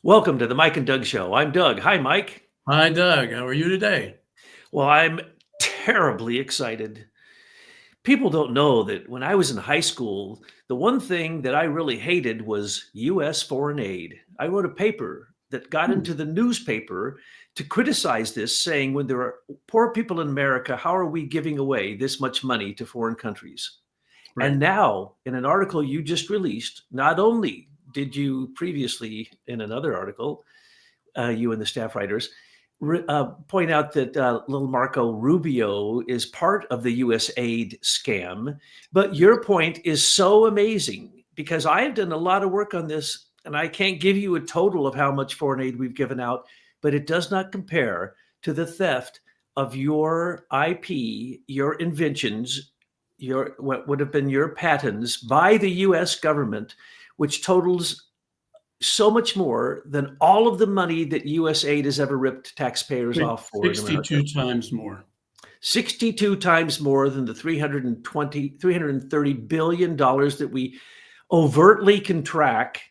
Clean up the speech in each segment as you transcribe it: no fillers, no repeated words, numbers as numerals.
Welcome to the Mike and Doug Show. I'm Doug. Hi, Mike. Hi, Doug. How are you today? Well, I'm terribly excited. People don't know that when I was in high school, the one thing that I really hated was US foreign aid. I wrote a paper that got Hmm, into the newspaper to criticize this, saying, when there are poor people in America, how are we giving away this much money to foreign countries? And right. now, in an article you just released, not only did you previously, in another article, you and the staff writers, point out that little Marco Rubio is part of the USAID scam. But your point is so amazing because I have done a lot of work on this and I can't give you a total of how much foreign aid we've given out, but it does not compare to the theft of your IP, your inventions, your what would have been your patents by the US government, which totals so much more than all of the money that USAID has ever ripped taxpayers off for in America. 62 times more. 62 times more than the $330 billion that we overtly can track.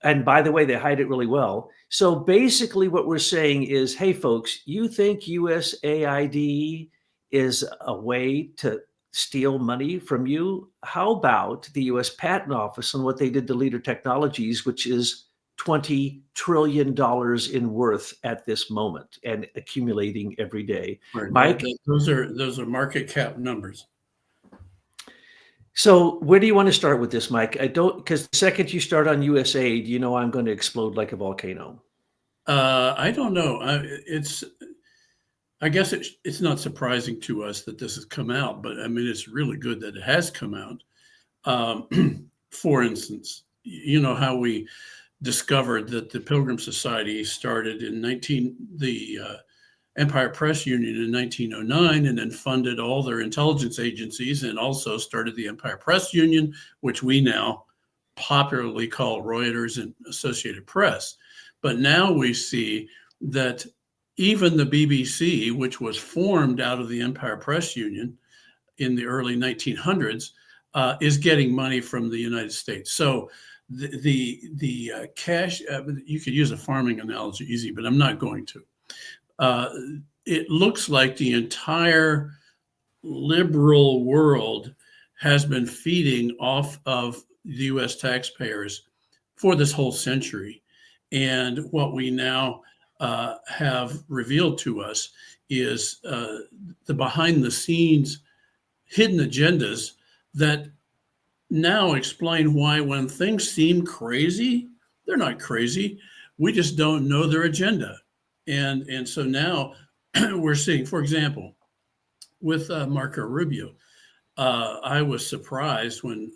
And by the way, they hide it really well. So basically, what we're saying is, hey, folks, you think USAID is a way to steal money from you? How about the US Patent Office and what they did to Leader Technologies, which is $20 trillion in worth at this moment and accumulating every day? Right. Mike, Those are market cap numbers. so where do you want to start with this, Mike? I don't, because the second you start on USAID, you know I'm going to explode like a volcano. I don't know. I guess it's not surprising to us that this has come out, but I mean, it's really good that it has come out. For instance, you know how we discovered that the Pilgrim Society started in the Empire Press Union in 1909 and then funded all their intelligence agencies and also started the Empire Press Union, which we now popularly call Reuters and Associated Press. But now we see that even the BBC, which was formed out of the Empire Press Union in the early 1900s, is getting money from the United States. So the cash, you could use a farming analogy easy, but I'm not going to. It looks like the entire liberal world has been feeding off of the US taxpayers for this whole century. And what we now have revealed to us is the behind the scenes hidden agendas that now explain why, when things seem crazy, they're not crazy. We just don't know their agenda. And so now we're seeing, for example, with Marco Rubio, I was surprised when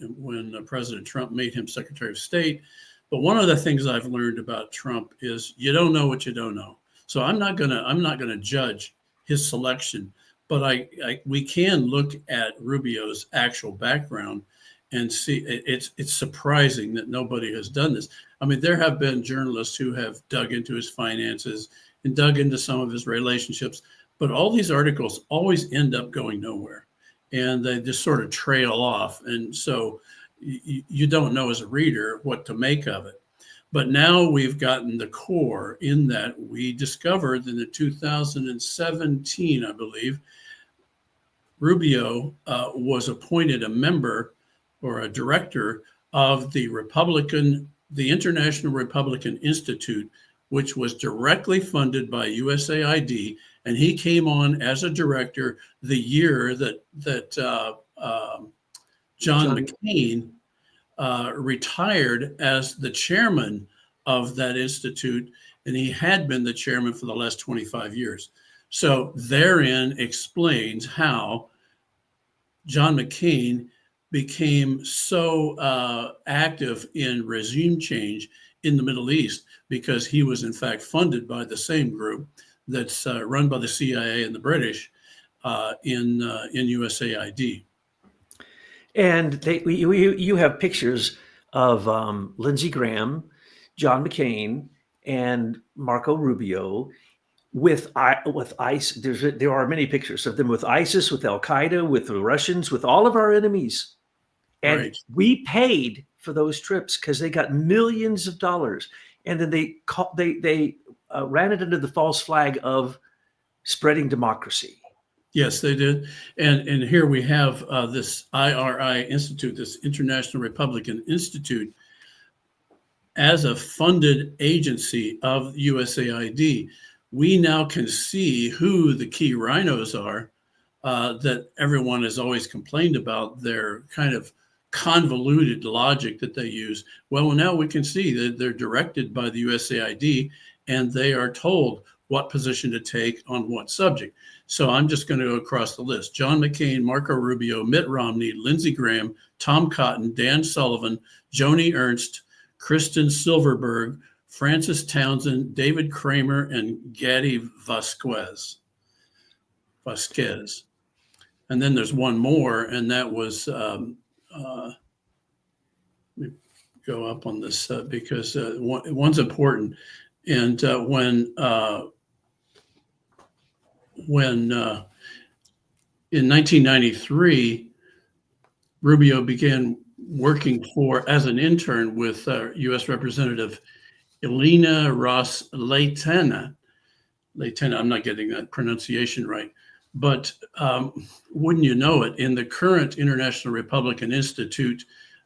President Trump made him Secretary of State. But one of the things I've learned about Trump is you don't know what you don't know. So I'm not gonna judge his selection, but we can look at Rubio's actual background and see it's surprising that nobody has done this. I mean, there have been journalists who have dug into his finances and dug into some of his relationships, but all these articles always end up going nowhere, and they just sort of trail off. And so you don't know as a reader what to make of it. But now we've gotten the core in that we discovered in the 2017, I believe, Rubio was appointed a member or a director of the International Republican Institute, which was directly funded by USAID, and he came on as a director the year that John McCain retired as the chairman of that institute, and he had been the chairman for the last 25 years. So therein explains how John McCain became so active in regime change in the Middle East, because he was in fact funded by the same group that's run by the CIA and the British in USAID. And you have pictures of Lindsey Graham, John McCain, and Marco Rubio with ISIS. There are many pictures of them with ISIS, with Al Qaeda, with the Russians, with all of our enemies. And Right. we paid for those trips because they got millions of dollars. and then they ran it under the false flag of spreading democracy. Yes, they did. And here we have this IRI Institute, this International Republican Institute, as a funded agency of USAID. We now can see who the key rhinos are that everyone has always complained about, their kind of convoluted logic that they use. Well, now we can see that they're directed by the USAID, and they are told what position to take on what subject. So I'm just going to go across the list. John McCain, Marco Rubio, Mitt Romney, Lindsey Graham, Tom Cotton, Dan Sullivan, Joni Ernst, Kristen Silverberg, Francis Townsend, David Kramer, and Gaddy Vasquez. And then there's one more, and that was, let me go up on this because one's important. And when in 1993, Rubio began working as an intern with U.S. Representative Elena Ross Leitena. I'm not getting that pronunciation right. But wouldn't you know it, in the current International Republican Institute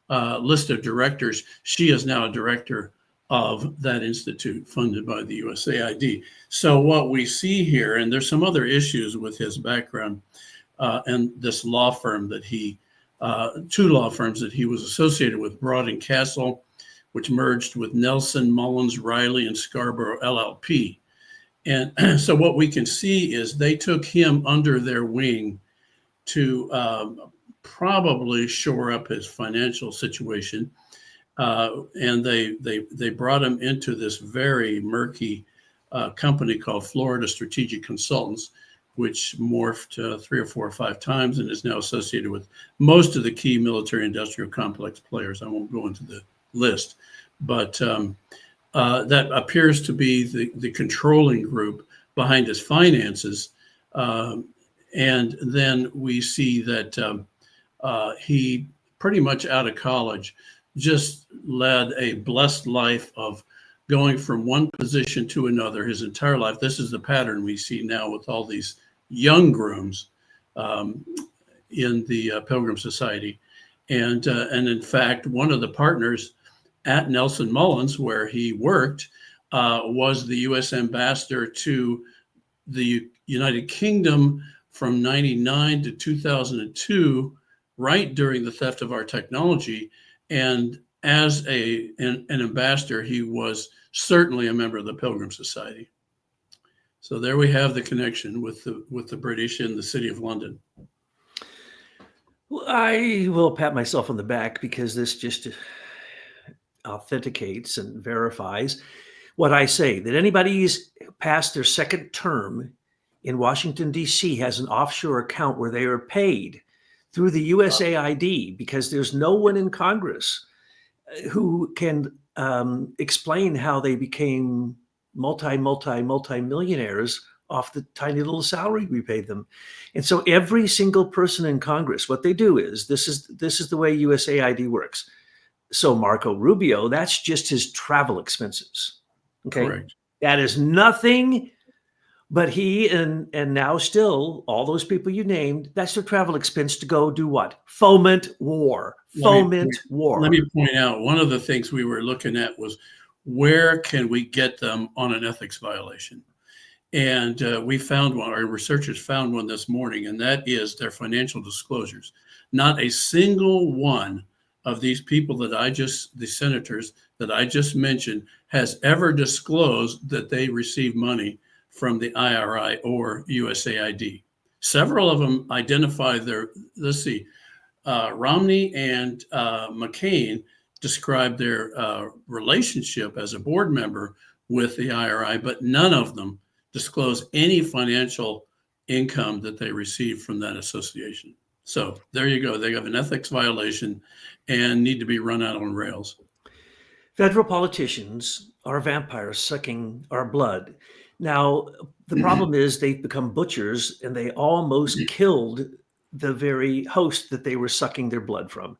list of directors, she is now a director of that institute funded by the USAID. So what we see here, and there's some other issues with his background and this law firm that two law firms that he was associated with, Broad and Castle, which merged with Nelson, Mullins, Riley, and Scarborough LLP. And so what we can see is they took him under their wing to probably shore up his financial situation. And they brought him into this very murky company called Florida Strategic Consultants, which morphed 3 or 4 or 5 times and is now associated with most of the key military industrial complex players. I won't go into the list, but that appears to be the controlling group behind his finances. And then we see that he pretty much out of college just led a blessed life of going from one position to another his entire life. This is the pattern we see now with all these young grooms in the Pilgrim Society. And in fact, one of the partners at Nelson Mullins, where he worked, was the U.S. ambassador to the United Kingdom from 99 to 2002, right during the theft of our technology. And as an ambassador, he was certainly a member of the Pilgrim Society. So there we have the connection with the British in the City of London. Well, I will pat myself on the back because this just authenticates and verifies what I say, that anybody who's past their second term in Washington, D.C. has an offshore account where they are paid through the USAID, because there's no one in Congress who can explain how they became multi-millionaires off the tiny little salary we paid them. And so every single person in Congress, what they do is, this is the way USAID works. So Marco Rubio, that's just his travel expenses. Okay. Correct. That is nothing, but he and now still all those people you named, that's their travel expense to go do what? Foment war. Let me point out, one of the things we were looking at was, where can we get them on an ethics violation? And we found one, our researchers found one this morning, and that is their financial disclosures. Not a single one of these people the senators that I just mentioned, has ever disclosed that they received money from the IRI or USAID. Several of them identify Romney and McCain described their relationship as a board member with the IRI, but none of them disclose any financial income that they received from that association. So there you go. They have an ethics violation and need to be run out on rails. Federal politicians are vampires sucking our blood. Now, the problem is they've become butchers, and they almost killed the very host that they were sucking their blood from.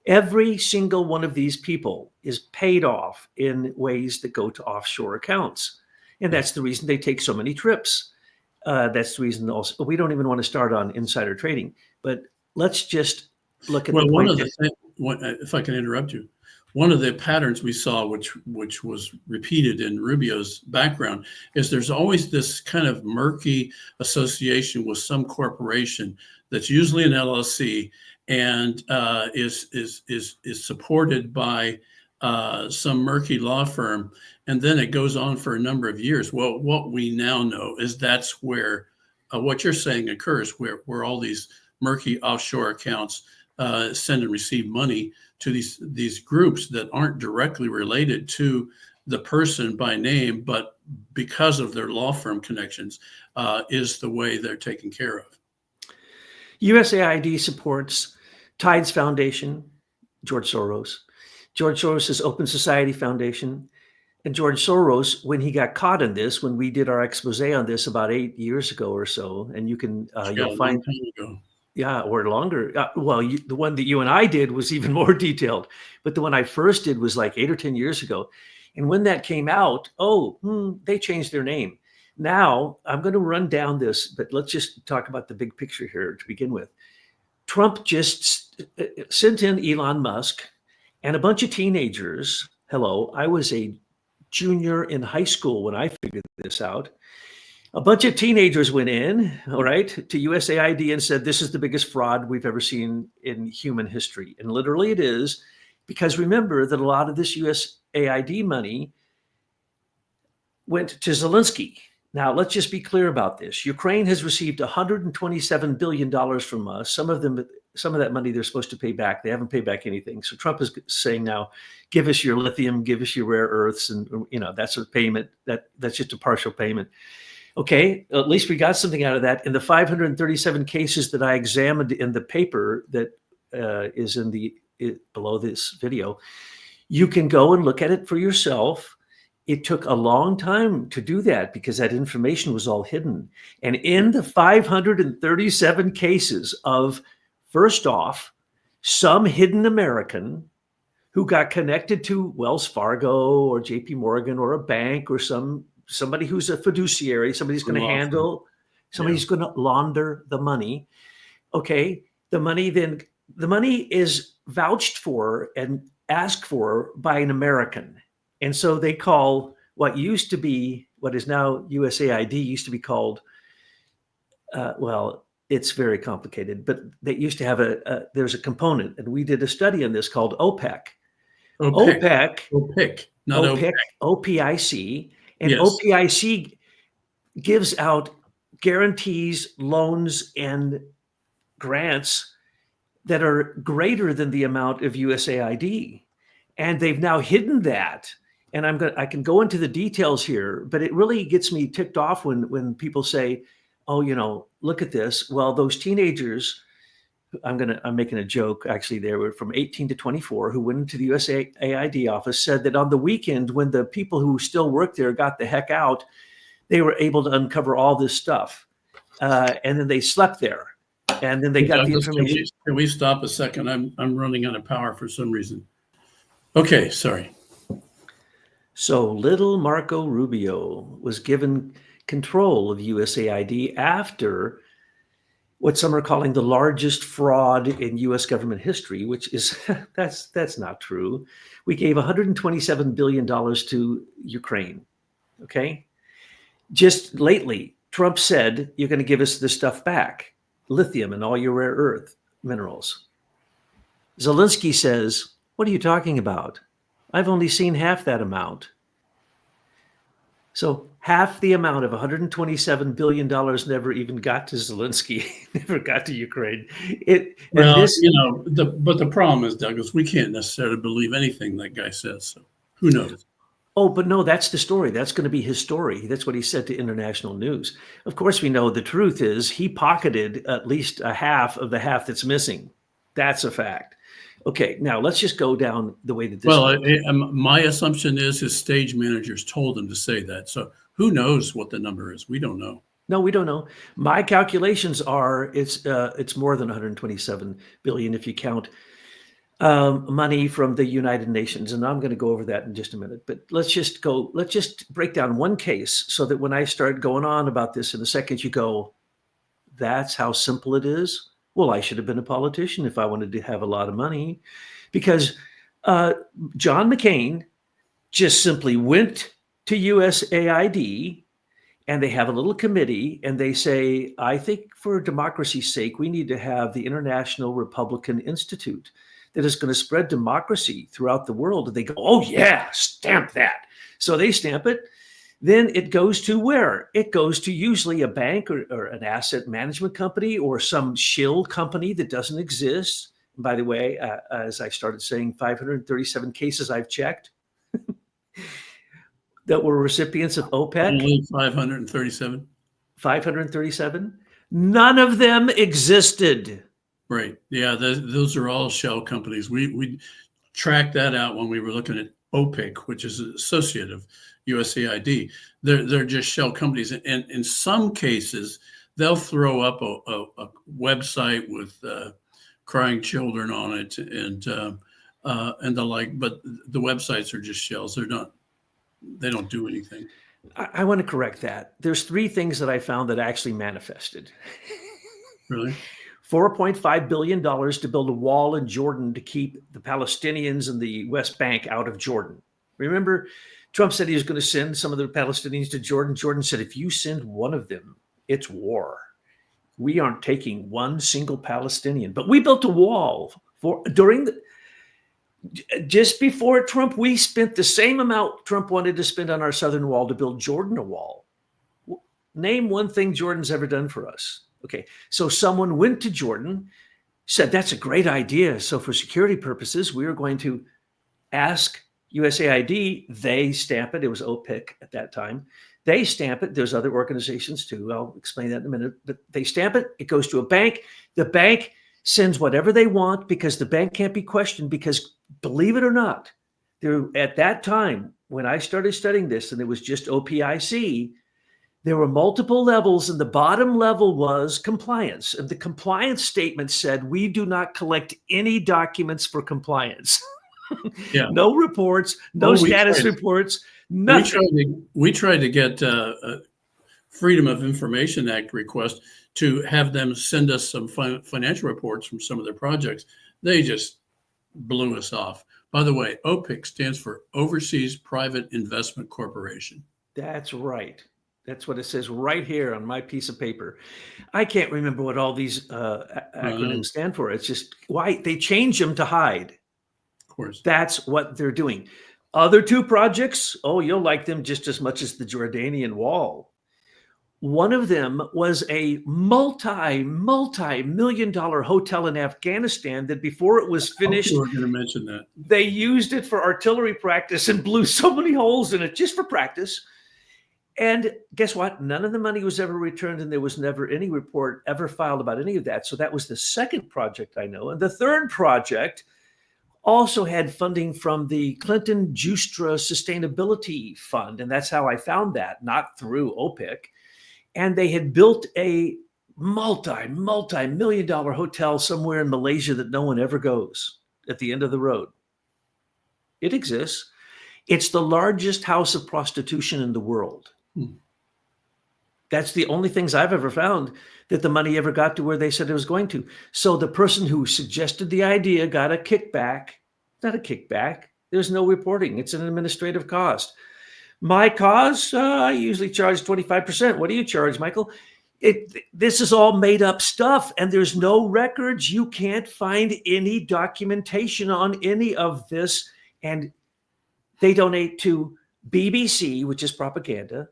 Every single one of these people is paid off in ways that go to offshore accounts. And that's the reason they take so many trips. That's the reason also, we don't even want to start on insider trading, but let's just look at Well, the one point of the that, things, if I can interrupt you, one of the patterns we saw, which was repeated in Rubio's background, is there's always this kind of murky association with some corporation that's usually an LLC and is supported by some murky law firm, and then it goes on for a number of years. Well, what we now know is that's where what you're saying occurs, where all these murky offshore accounts send and receive money to these groups that aren't directly related to the person by name, but because of their law firm connections, is the way they're taken care of. USAID supports Tides Foundation, George Soros, George Soros' Open Society Foundation, and George Soros, when he got caught in this, when we did our expose on this about 8 years ago or so, and you can, you'll find, yeah, or longer. Well, the one that you and I did was even more detailed, but the one I first did was like 8 or 10 years ago. And when that came out, they changed their name. Now I'm going to run down this, but let's just talk about the big picture here to begin with. Trump just sent in Elon Musk and a bunch of teenagers. Hello, I was a junior in high school when I figured this out. A bunch of teenagers went in, all right, to USAID and said, this is the biggest fraud we've ever seen in human history. And literally it is, because remember that a lot of this USAID money went to Zelensky. Now, let's just be clear about this. Ukraine has received $127 billion from us. Some of that money they're supposed to pay back. They haven't paid back anything. So Trump is saying now, give us your lithium, give us your rare earths. And, that's a payment. That's just a partial payment. Okay, at least we got something out of that. In the 537 cases that I examined in the paper that is below this video, you can go and look at it for yourself. It took a long time to do that because that information was all hidden. And in the 537 cases of, first off, some hidden American who got connected to Wells Fargo or JP Morgan or a bank or somebody who's a fiduciary, somebody's going to handle, somebody's going to launder the money. Okay, the money is vouched for and asked for by an American. And so they call what used to be, what is now USAID, used to be called, it's very complicated, but they used to have there's a component, and we did a study on this called OPEC. OPIC, not OPEC. OPIC. And yes. OPIC gives out guarantees, loans, and grants that are greater than the amount of USAID. And they've now hidden that. And I can go into the details here, but it really gets me ticked off when people say, oh, look at this. Well, those teenagers, I'm making a joke. Actually, they were from 18 to 24 who went into the USAID office, said that on the weekend, when the people who still work there got the heck out, they were able to uncover all this stuff. And then they slept there. And then they got the information. Can we stop a second? I'm running out of power for some reason. Okay, sorry. So little Marco Rubio was given control of USAID after what some are calling the largest fraud in U.S. government history, which is, that's not true. We gave $127 billion to Ukraine, okay? Just lately, Trump said, you're going to give us this stuff back, lithium and all your rare earth minerals. Zelensky says, what are you talking about? I've only seen half that amount. So half the amount of $127 billion never even got to Zelensky, never got to Ukraine. But the problem is, Douglas, we can't necessarily believe anything that guy says. So who knows? Oh, but no, that's the story. That's going to be his story. That's what he said to international news. Of course, we know the truth is he pocketed at least a half of the half that's missing. That's a fact. Okay, now let's just go down the way that this goes. My assumption is his stage managers told him to say that. So who knows what the number is? We don't know. No, we don't know. My calculations are it's more than 127 billion if you count money from the United Nations. And I'm going to go over that in just a minute. But let's just break down one case so that when I start going on about this in a second, you go, that's how simple it is. Well, I should have been a politician if I wanted to have a lot of money, because John McCain just simply went to USAID, and they have a little committee, and they say, I think for democracy's sake, we need to have the International Republican Institute that is going to spread democracy throughout the world. And they go, oh yeah, stamp that. So they stamp it. Then it goes to where? It goes to usually a bank or an asset management company or some shill company that doesn't exist. And by the way, as I started saying, 537 cases I've checked that were recipients of OPEC. Only 537? 537. None of them existed. Right. Yeah, those are all shell companies. We tracked that out when we were looking at OPIC, which is an associate of USAID. They're just shell companies. And in some cases, they'll throw up a website with crying children on it and the like, but the websites are just shells. They don't do anything. I want to correct that. There's three things that I found that actually manifested. Really? $4.5 billion to build a wall in Jordan to keep the Palestinians and the West Bank out of Jordan. Remember, Trump said he was going to send some of the Palestinians to Jordan. Jordan said, if you send one of them, it's war. We aren't taking one single Palestinian. But we built a wall just before Trump. We spent the same amount Trump wanted to spend on our southern wall to build Jordan a wall. Name one thing Jordan's ever done for us. Okay, so someone went to Jordan, said, that's a great idea. So for security purposes, we are going to ask USAID. They stamp it. It was OPIC at that time. They stamp it. There's other organizations too. I'll explain that in a minute. But they stamp it. It goes to a bank. The bank sends whatever they want because the bank can't be questioned, because believe it or not, there at that time when I started studying this, and it was just OPIC, there were multiple levels, and the bottom level was compliance. And the compliance statement said, we do not collect any documents for compliance. Yeah. No reports, no status reports, nothing. We tried to get a Freedom of Information Act request to have them send us some financial reports from some of their projects. They just blew us off. By the way, OPIC stands for Overseas Private Investment Corporation. That's right. That's what it says right here on my piece of paper. I can't remember what all these acronyms stand for. It's just why they change them to hide. Of course. That's what they're doing. Other two projects, oh, you'll like them just as much as the Jordanian wall. One of them was a multi-million-dollar hotel in Afghanistan that before it was finished, you were going to mention that. They used it for artillery practice and blew so many holes in it just for practice. And guess what? None of the money was ever returned, and there was never any report ever filed about any of that. So that was the second project I know. And the third project also had funding from the Clinton Justra Sustainability Fund. And that's how I found that, not through OPIC. And they had built a multi-million-dollar hotel somewhere in Malaysia that no one ever goes at the end of the road. It exists. It's the largest house of prostitution in the world. That's the only things I've ever found that the money ever got to where they said it was going to. So the person who suggested the idea got a kickback. Not a kickback. There's no reporting. It's an administrative cost. My cause, I usually charge 25%. What do you charge, Michael? This is all made up stuff, and there's no records. You can't find any documentation on any of this. And they donate to BBC, which is propaganda.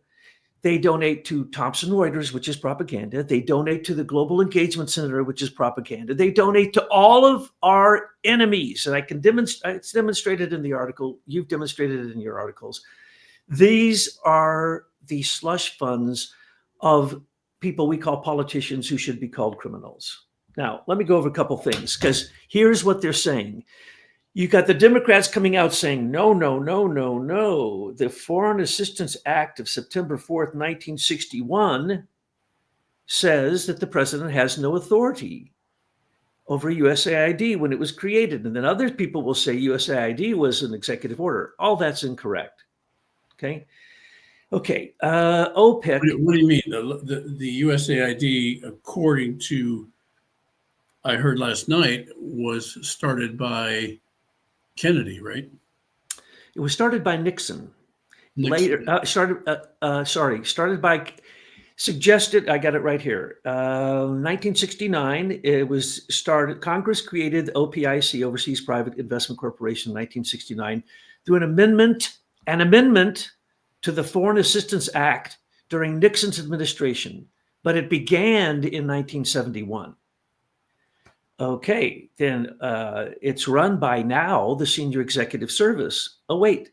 They donate to Thomson Reuters, which is propaganda. They donate to the Global Engagement Center, which is propaganda. They donate to all of our enemies. And I can demonstrate, it's demonstrated in the article. You've demonstrated it in your articles. These are the slush funds of people we call politicians who should be called criminals. Now, let me go over a couple things, because here's what they're saying. You got the Democrats coming out saying, no. The Foreign Assistance Act of September 4th, 1961 says that the president has no authority. over USAID when it was created. And then other people will say USAID was an executive order. All that's incorrect. Okay. Okay. OPEC. What do you mean? The USAID, according to, I heard last night, was started by Kennedy, right? It was started by Nixon. Nixon. Later, started by, suggested, I got it right here. 1969, it was started, Congress created the OPIC, Overseas Private Investment Corporation, in 1969, through an amendment to the Foreign Assistance Act during Nixon's administration, but it began in 1971. Okay, then it's run by now the Senior Executive Service. Oh, wait.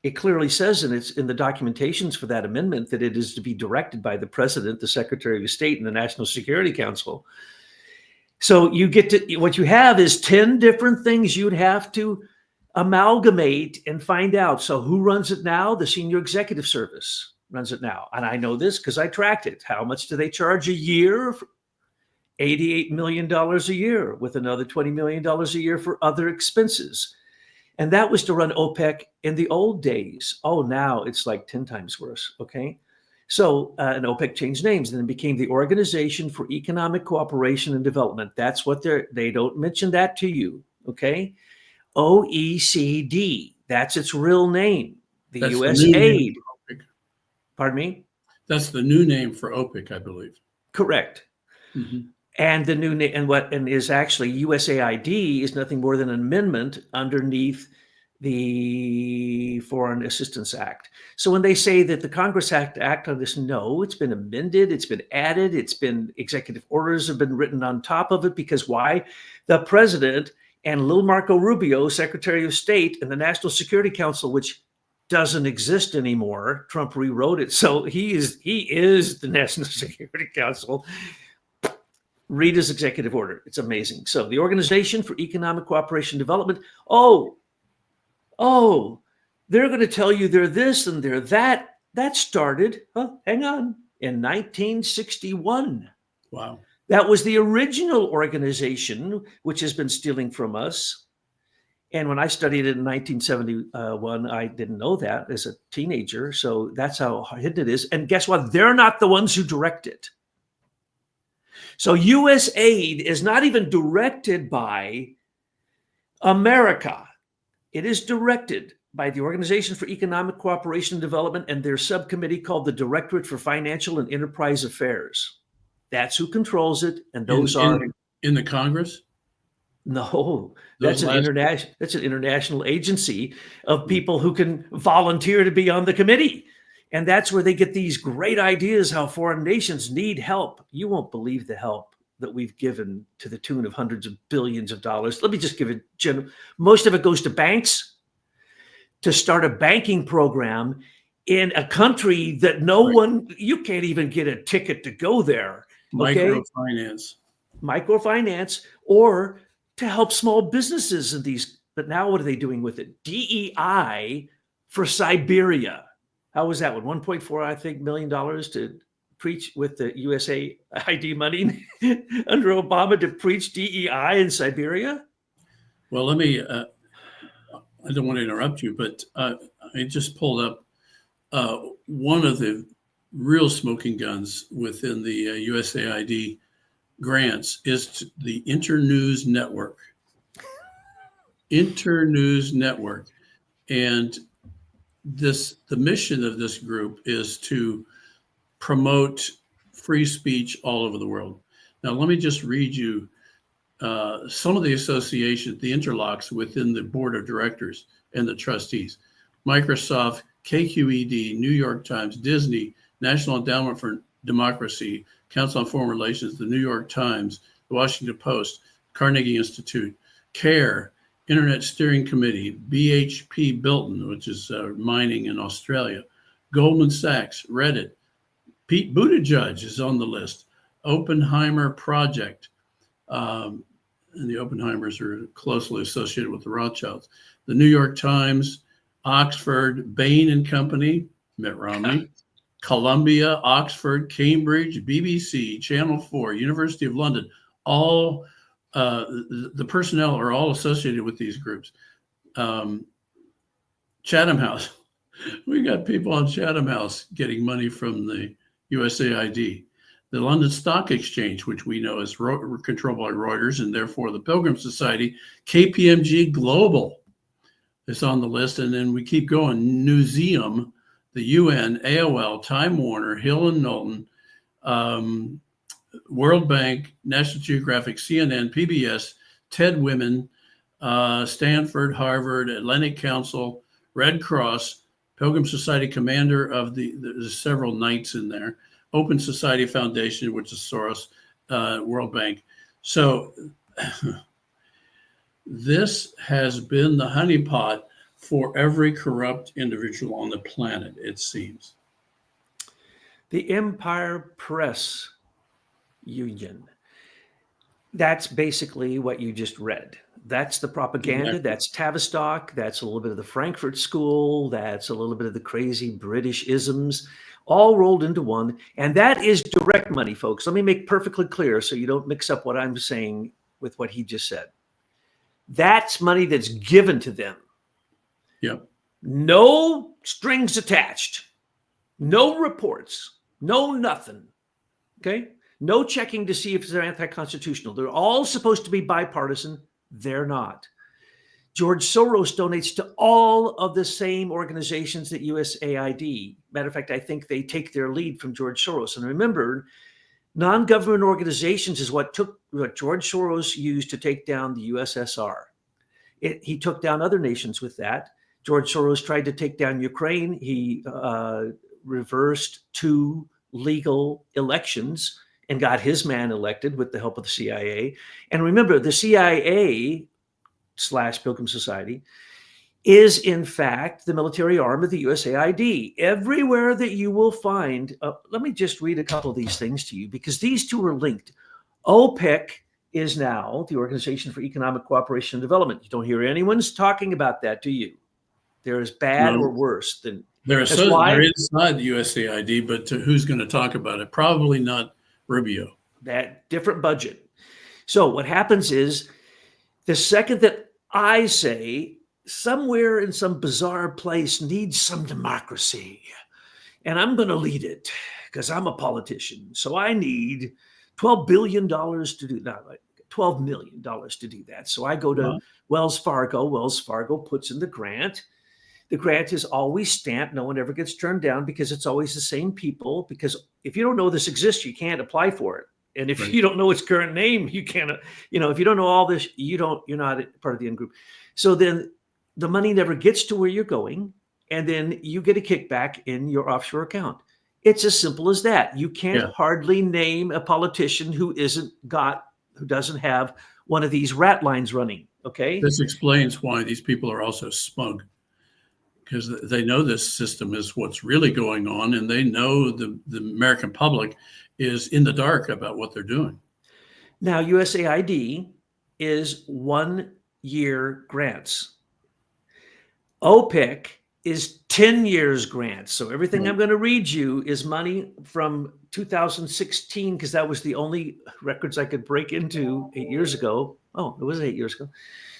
It clearly says in the documentations for that amendment that it is to be directed by the President, the Secretary of State, and the National Security Council. So you get to, what you have is 10 different things you'd have to amalgamate and find out. So who runs it now? The Senior Executive Service runs it now. And I know this because I tracked it. How much do they charge a year? $88 million a year, with another $20 million a year for other expenses. And that was to run OPEC in the old days. Oh, now it's like 10 times worse. Okay. So, and OPEC changed names and then became the Organization for Economic Cooperation and Development. That's what they don't mention that to you. Okay. OECD. That's its real name. The USAID. Pardon me? That's the new name for OPEC, I believe. Correct. Mm-hmm. And the new name, and is actually USAID is nothing more than an amendment underneath the Foreign Assistance Act. So when they say that the Congress had to act on this, no, it's been amended, it's been added, it's been executive orders have been written on top of it. Because why? The president and little Marco Rubio, Secretary of State, and the National Security Council, which doesn't exist anymore. Trump rewrote it. So he is the National Security Council. Read his executive order. It's amazing. So the Organization for Economic Cooperation and Development. Oh, they're going to tell you they're this and they're that. That started, hang on, in 1961. Wow. That was the original organization, which has been stealing from us. And when I studied it in 1971, I didn't know that as a teenager. So that's how hidden it is. And guess what? They're not the ones who direct it. So USAID is not even directed by America. It is directed by the Organization for Economic Cooperation and Development and their subcommittee called the Directorate for Financial and Enterprise Affairs. That's who controls it. And those are in the Congress? No, that's an international agency of people who can volunteer to be on the committee. And that's where they get these great ideas how foreign nations need help. You won't believe the help that we've given to the tune of hundreds of billions of dollars. Let me just give it general. Most of it goes to banks to start a banking program in a country that you can't even get a ticket to go there. Okay? Microfinance, or to help small businesses in these. But now what are they doing with it? DEI for Siberia. How was that one? 1.4, I think, $1 million to preach with the USAID money under Obama to preach DEI in Siberia? Well, let me, I don't want to interrupt you, but I just pulled up one of the real smoking guns within the USAID grants is the Internews Network. Internews Network. And the mission of this group is to promote free speech all over the world. Now, let me just read you some of the associations, the interlocks within the board of directors and the trustees. Microsoft, KQED, New York Times, Disney, National Endowment for Democracy, Council on Foreign Relations, the New York Times, the Washington Post, Carnegie Institute, CARE, Internet Steering Committee, BHP Billiton, which is mining in Australia, Goldman Sachs, Reddit, Pete Buttigieg is on the list, Oppenheimer Project, and the Oppenheimers are closely associated with the Rothschilds, the New York Times, Oxford, Bain and Company, Mitt Romney, Columbia, Oxford, Cambridge, BBC, Channel 4, University of London, all the personnel are all associated with these groups. Chatham House. We got people on Chatham House getting money from the USAID. The London Stock Exchange, which we know is controlled by Reuters, and therefore the Pilgrim Society. KPMG Global is on the list, and then we keep going. Newseum, the UN, AOL, Time Warner, Hill and Knowlton, World Bank, National Geographic, CNN, PBS, TED Women, Stanford, Harvard, Atlantic Council, Red Cross, Pilgrim Society Commander of there's several knights in there, Open Society Foundation, which is Soros, World Bank. So this has been the honeypot for every corrupt individual on the planet, it seems. The Empire Press Union. That's basically what you just read. That's the propaganda. Exactly. That's Tavistock. That's a little bit of the Frankfurt School. That's a little bit of the crazy British isms, all rolled into one. And that is direct money, folks. Let me make perfectly clear so you don't mix up what I'm saying with what he just said. That's money that's given to them. Yep. No strings attached. No reports. No nothing. Okay? No checking to see if they're anti-constitutional. They're all supposed to be bipartisan. They're not. George Soros donates to all of the same organizations that USAID. Matter of fact, I think they take their lead from George Soros. And remember, non-government organizations is what George Soros used to take down the USSR. He took down other nations with that. George Soros tried to take down Ukraine. He reversed 2 legal elections and got his man elected with the help of the CIA. And remember, the CIA / Pilgrim Society is in fact the military arm of the USAID. Everywhere that you will find, let me just read a couple of these things to you because these two are linked. OPEC is now the Organization for Economic Cooperation and Development. You don't hear anyone's talking about that, do you? They're as bad or worse than. They're inside the USAID, but who's going to talk about it? Probably not Rubio. That different budget. So what happens is the second that I say somewhere in some bizarre place needs some democracy, and I'm going to lead it because I'm a politician. So I need $12 billion to do that, like $12 million to do that. So I go to Wells Fargo. Wells Fargo puts in the grant. The grant is always stamped. No one ever gets turned down because it's always the same people. Because if you don't know this exists, you can't apply for it. And if you don't know its current name, you can't, if you don't know all this, you're not part of the in group. So then the money never gets to where you're going. And then you get a kickback in your offshore account. It's as simple as that. You can't hardly name a politician who doesn't have one of these rat lines running. Okay. This explains why these people are also smug. Because they know this system is what's really going on, and they know the American public is in the dark about what they're doing. Now, USAID is 1-year grants. OPEC is 10 years grants. So everything I'm going to read you is money from 2016, because that was the only records I could break into 8 years ago. Oh, it was 8 years ago.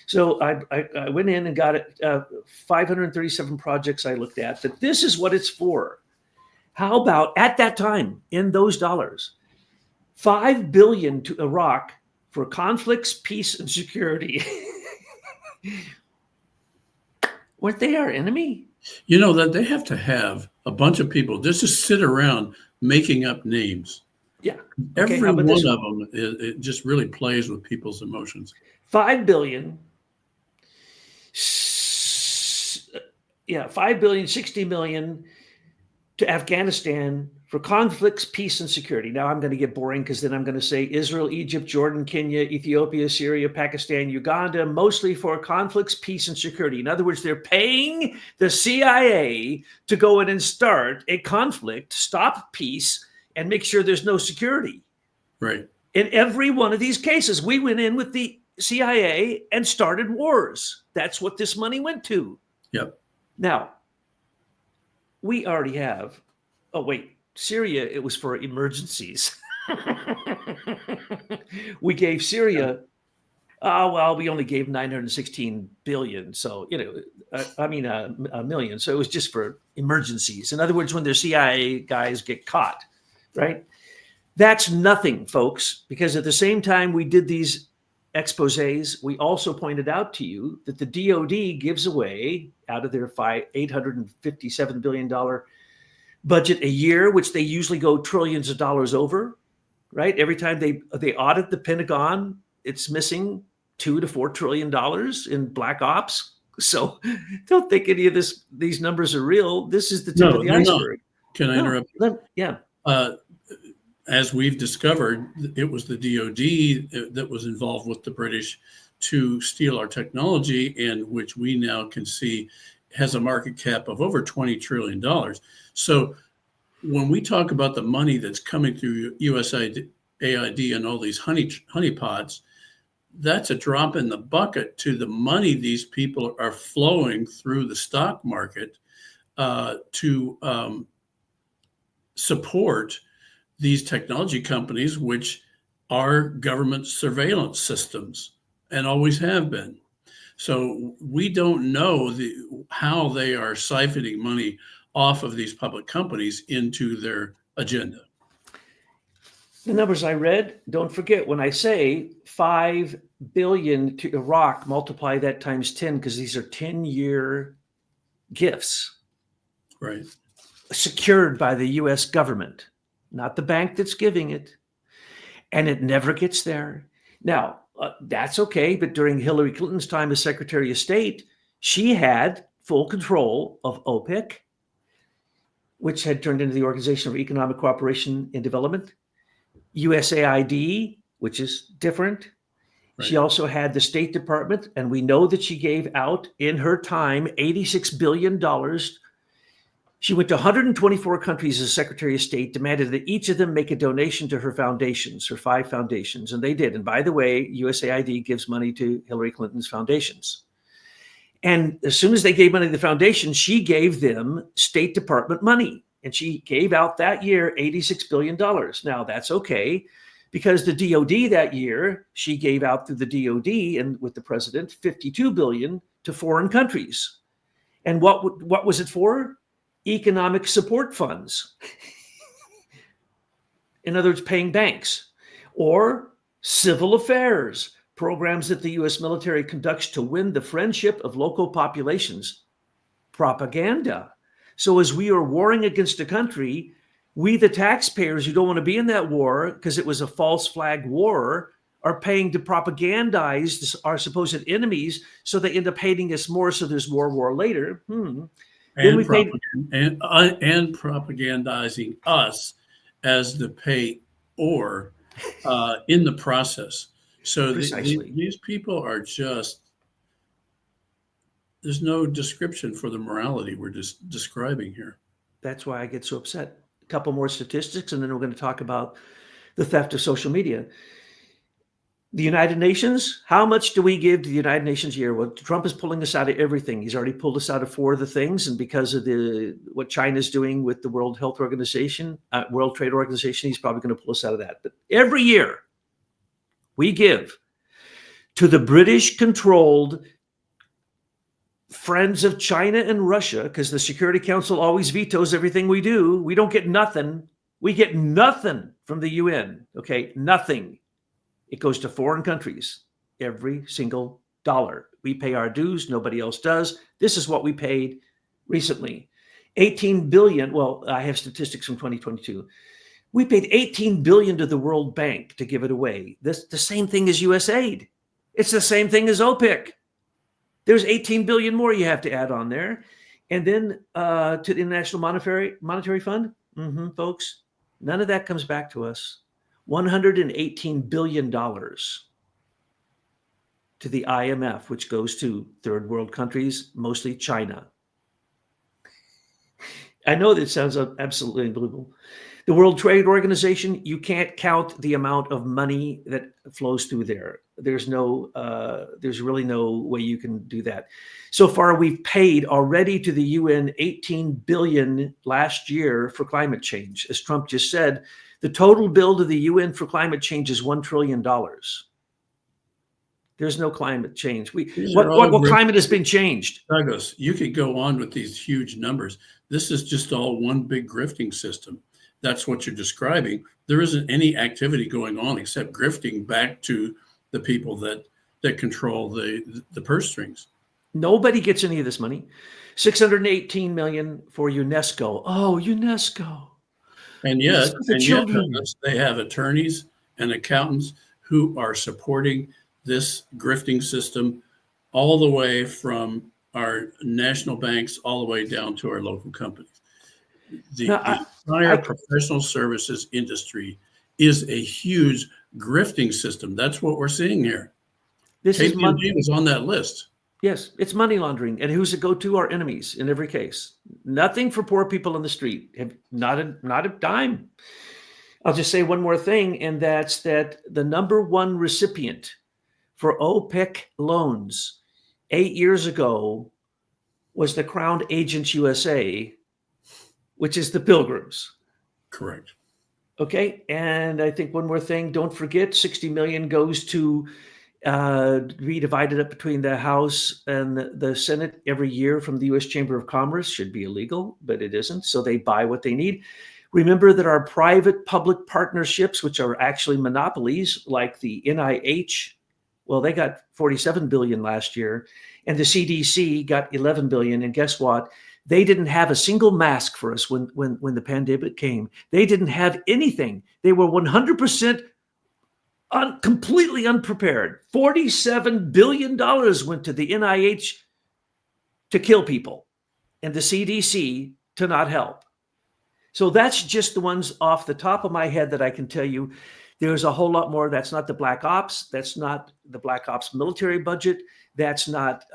So I went in and got it, 537 projects I looked at, that this is what it's for. How about at that time, in those dollars, $5 billion to Iraq for conflicts, peace, and security. Weren't they our enemy? You know that they have to have a bunch of people just to sit around making up names. Yeah. Every one of them, it just really plays with people's emotions. $5 billion. 60 million to Afghanistan for conflicts, peace, and security. Now I'm going to get boring because then I'm going to say Israel, Egypt, Jordan, Kenya, Ethiopia, Syria, Pakistan, Uganda, mostly for conflicts, peace, and security. In other words, they're paying the CIA to go in and start a conflict, stop peace, and make sure there's no security. Right. In every one of these cases, we went in with the CIA and started wars. That's what this money went to. Yep. Now, we already have, Syria, it was for emergencies. We gave Syria Oh, well, we only gave 916 billion. So, a million. So it was just for emergencies. In other words, when their CIA guys get caught, right? That's nothing, folks, because at the same time we did these exposés, we also pointed out to you that the DoD gives away out of their $857 billion budget a year, which they usually go trillions of dollars over, right? Every time they audit the Pentagon, it's missing $2 to $4 trillion in black ops. So don't think any of these numbers are real. This is the tip of the they're not. iceberg. Can I No, interrupt? yeah. As we've discovered, it was the DoD that was involved with the British to steal our technology, and which we now can see has a market cap of over $20 trillion. So when we talk about the money that's coming through USAID and all these honeypots, that's a drop in the bucket to the money these people are flowing through the stock market to support these technology companies, which are government surveillance systems and always have been. So we don't know how they are siphoning money off of these public companies into their agenda. The numbers I read, don't forget when I say 5 billion to Iraq, multiply that times 10, because these are 10-year gifts. Right. Secured by the US government, not the bank that's giving it. And it never gets there. Now, that's okay. But during Hillary Clinton's time as Secretary of State, she had full control of OPIC, which had turned into the Organization for Economic Cooperation and Development, USAID, which is different. Right. She also had the State Department, and we know that she gave out in her time $86 billion. She went to 124 countries as Secretary of State, demanded that each of them make a donation to her foundations, her 5 foundations, and they did. And by the way, USAID gives money to Hillary Clinton's foundations. And as soon as they gave money to the foundation, she gave them State Department money. And she gave out that year $86 billion. Now, that's okay, because the DoD that year, she gave out through the DoD and with the president, $52 billion to foreign countries. And what was it for? Economic support funds. In other words, paying banks. Or civil affairs, programs that the U.S. military conducts to win the friendship of local populations. Propaganda. So as we are warring against a country, we, the taxpayers who don't want to be in that war because it was a false flag war, are paying to propagandize our supposed enemies, so they end up hating us more, so there's more war later. And propagandizing us as the payor in the process. So these people are just, there's no description for the morality we're just describing here. That's why I get so upset. A couple more statistics, and then we're going to talk about the theft of social media. The United Nations, how much do we give to the United Nations a year? Well, Trump is pulling us out of everything. He's already pulled us out of 4 of the things. And because of what China's doing with the World Health Organization, World Trade Organization, he's probably going to pull us out of that. But every year we give to the British-controlled friends of China and Russia, because the Security Council always vetoes everything we do. We don't get nothing. We get nothing from the UN. Okay, nothing. It goes to foreign countries, every single dollar. We pay our dues. Nobody else does. This is what we paid recently. 18 billion. Well, I have statistics from 2022. We paid 18 billion to the World Bank to give it away. The same thing as USAID. It's the same thing as OPIC. There's 18 billion more you have to add on there. And then to the International Monetary Fund, folks, none of that comes back to us. $118 billion to the IMF, which goes to third world countries, mostly China. I know that sounds absolutely unbelievable. The World Trade Organization, you can't count the amount of money that flows through there. There's really no way you can do that. So far, we've paid already to the UN 18 billion last year for climate change. As Trump just said, the total bill to the UN for climate change is $1 trillion. There's no climate change. These are all What great. climate has been changed? Douglas, you could go on with these huge numbers. This is just all one big grifting system. That's what you're describing. There isn't any activity going on except grifting back to the people that control the purse strings. Nobody gets any of this money. 618 million for UNESCO. Oh, UNESCO. And It's yet, for the children. Douglas, they have attorneys and accountants who are supporting this grifting system all the way from our national banks all the way down to our local companies. The Now, entire professional services industry is a huge grifting system. That's what we're seeing here. this is KPMG was on that list. Yes, it's money laundering. And who's it go to? Our enemies in every case. Nothing for poor people on the street. Not a dime. I'll just say one more thing, and that's that the number one recipient for OPEC loans 8 years ago was the Crown Agents USA, which is the Pilgrims. Correct. Okay. And I think one more thing, don't forget 60 million goes to be divided up between the House and the Senate every year from the U.S. Chamber of Commerce. Should be illegal, but it isn't. So they buy what they need. Remember that our private-public partnerships, which are actually monopolies, like the NIH, well, they got 47 billion last year, and the CDC got 11 billion. And guess what? They didn't have a single mask for us when the pandemic came. They didn't have anything. They were 100% completely unprepared. $47 billion went to the NIH to kill people and the CDC to not help. So that's just the ones off the top of my head that I can tell you. There's a whole lot more. That's not the Black Ops. That's not the Black Ops military budget. That's not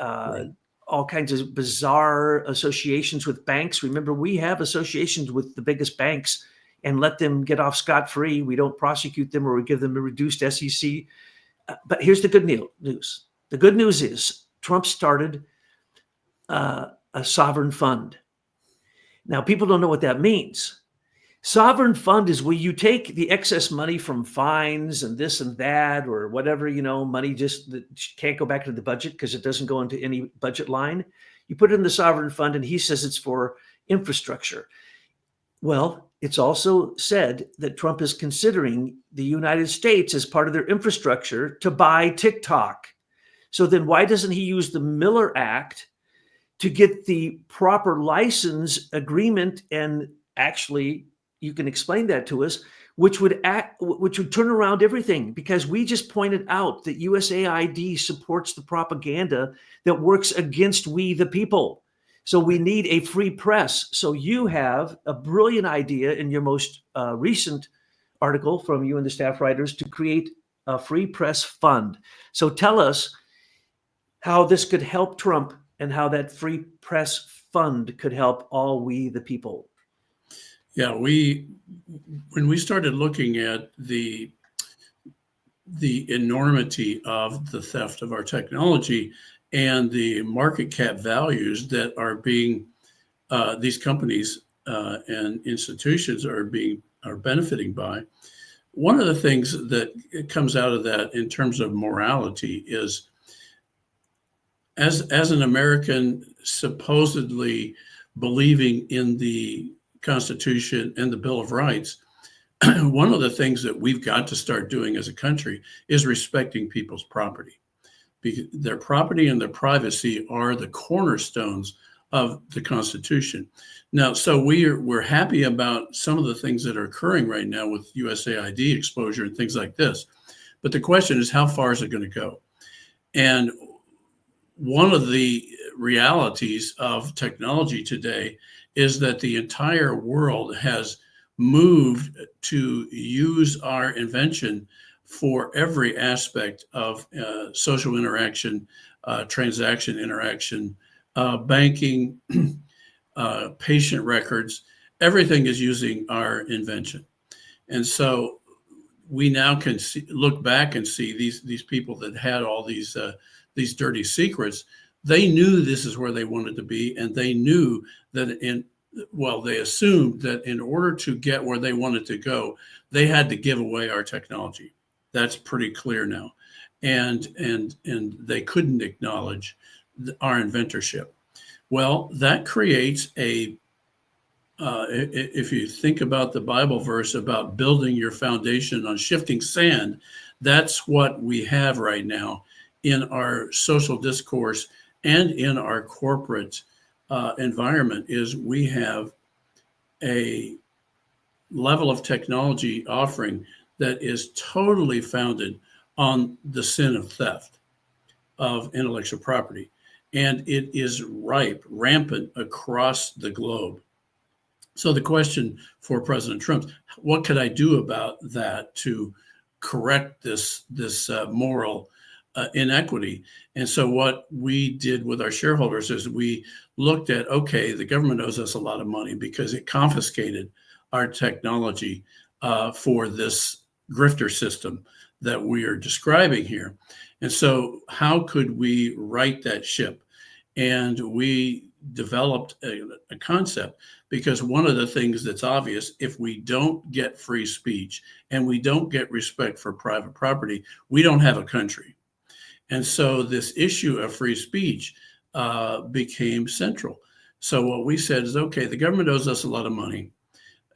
all kinds of bizarre associations with banks. Remember, we have associations with the biggest banks and let them get off scot-free. We don't prosecute them or we give them a reduced SEC. But here's the good news. The good news is Trump started a sovereign fund. Now, people don't know what that means. Sovereign fund is where you take the excess money from fines and this and that or whatever, money just that can't go back to the budget because it doesn't go into any budget line. You put it in the sovereign fund and he says it's for infrastructure. Well, it's also said that Trump is considering the United States as part of their infrastructure to buy TikTok. So then why doesn't he use the Miller Act to get the proper license agreement? And actually, you can explain that to us, which would turn around everything, because we just pointed out that USAID supports the propaganda that works against we the people. So we need a free press. So you have a brilliant idea in your most recent article from you and the staff writers to create a free press fund. So tell us how this could help Trump and how that free press fund could help all we the people. Yeah, when we started looking at the enormity of the theft of our technology and the market cap values that are being these companies and institutions are benefiting by, one of the things that comes out of that in terms of morality is, as an American supposedly believing in the Constitution and the Bill of Rights, one of the things that we've got to start doing as a country is respecting people's property. Because their property and their privacy are the cornerstones of the Constitution. Now, so we're happy about some of the things that are occurring right now with USAID exposure and things like this. But the question is, how far is it going to go? And one of the realities of technology today is that the entire world has moved to use our invention for every aspect of social interaction, transaction interaction, banking, patient records. Everything is using our invention. And so we now can look back and see these people that had all these dirty secrets. They knew this is where they wanted to be, and they knew that they assumed that in order to get where they wanted to go, they had to give away our technology. That's pretty clear now. and they couldn't acknowledge our inventorship. Well, that creates if you think about the Bible verse about building your foundation on shifting sand, that's what we have right now in our social discourse and in our corporate environment. Is we have a level of technology offering that is totally founded on the sin of theft of intellectual property. And it is rampant across the globe. So the question for President Trump, what could I do about that to correct this moral inequity? And so what we did with our shareholders is we looked at, okay, the government owes us a lot of money because it confiscated our technology for this grifter system that we are describing here. And so how could we right that ship? And we developed a concept, because one of the things that's obvious, if we don't get free speech and we don't get respect for private property, we don't have a country. And so this issue of free speech became central. So what we said is, okay, the government owes us a lot of money,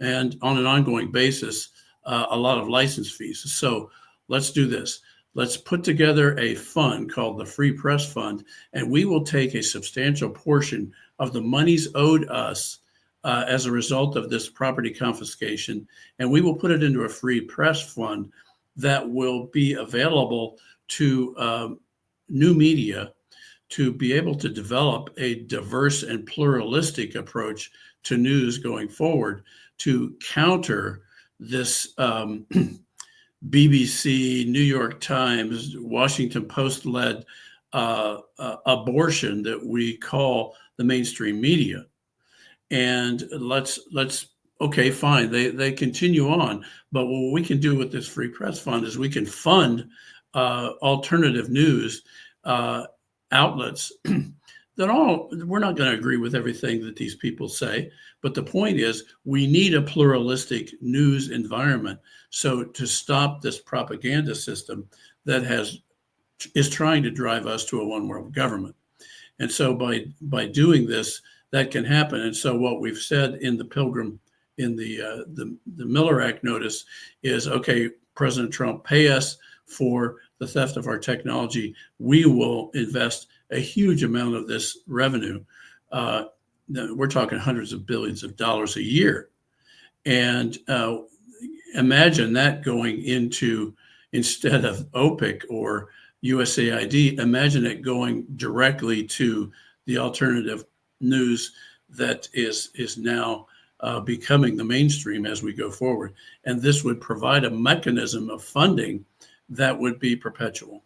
and on an ongoing basis, a lot of license fees. So let's do this. Let's put together a fund called the Free Press Fund, and we will take a substantial portion of the monies owed us as a result of this property confiscation, and we will put it into a free press fund that will be available to new media to be able to develop a diverse and pluralistic approach to news going forward, to counter this BBC, New York Times, Washington Post-led abortion that we call the mainstream media. And let's okay, fine, they continue on. But what we can do with this Free Press Fund is we can fund alternative news outlets that we're not going to agree with everything that these people say. But the point is, we need a pluralistic news environment. So to stop this propaganda system that is trying to drive us to a one world government. And so by doing this, that can happen. And so what we've said in the Pilgrim, in the Miller Act notice is, okay, President Trump, pay us for the theft of our technology. We will invest a huge amount of this revenue. We're talking hundreds of billions of dollars a year. And imagine that going into, instead of OPIC or USAID, imagine it going directly to the alternative news that is now becoming the mainstream as we go forward. And this would provide a mechanism of funding that would be perpetual.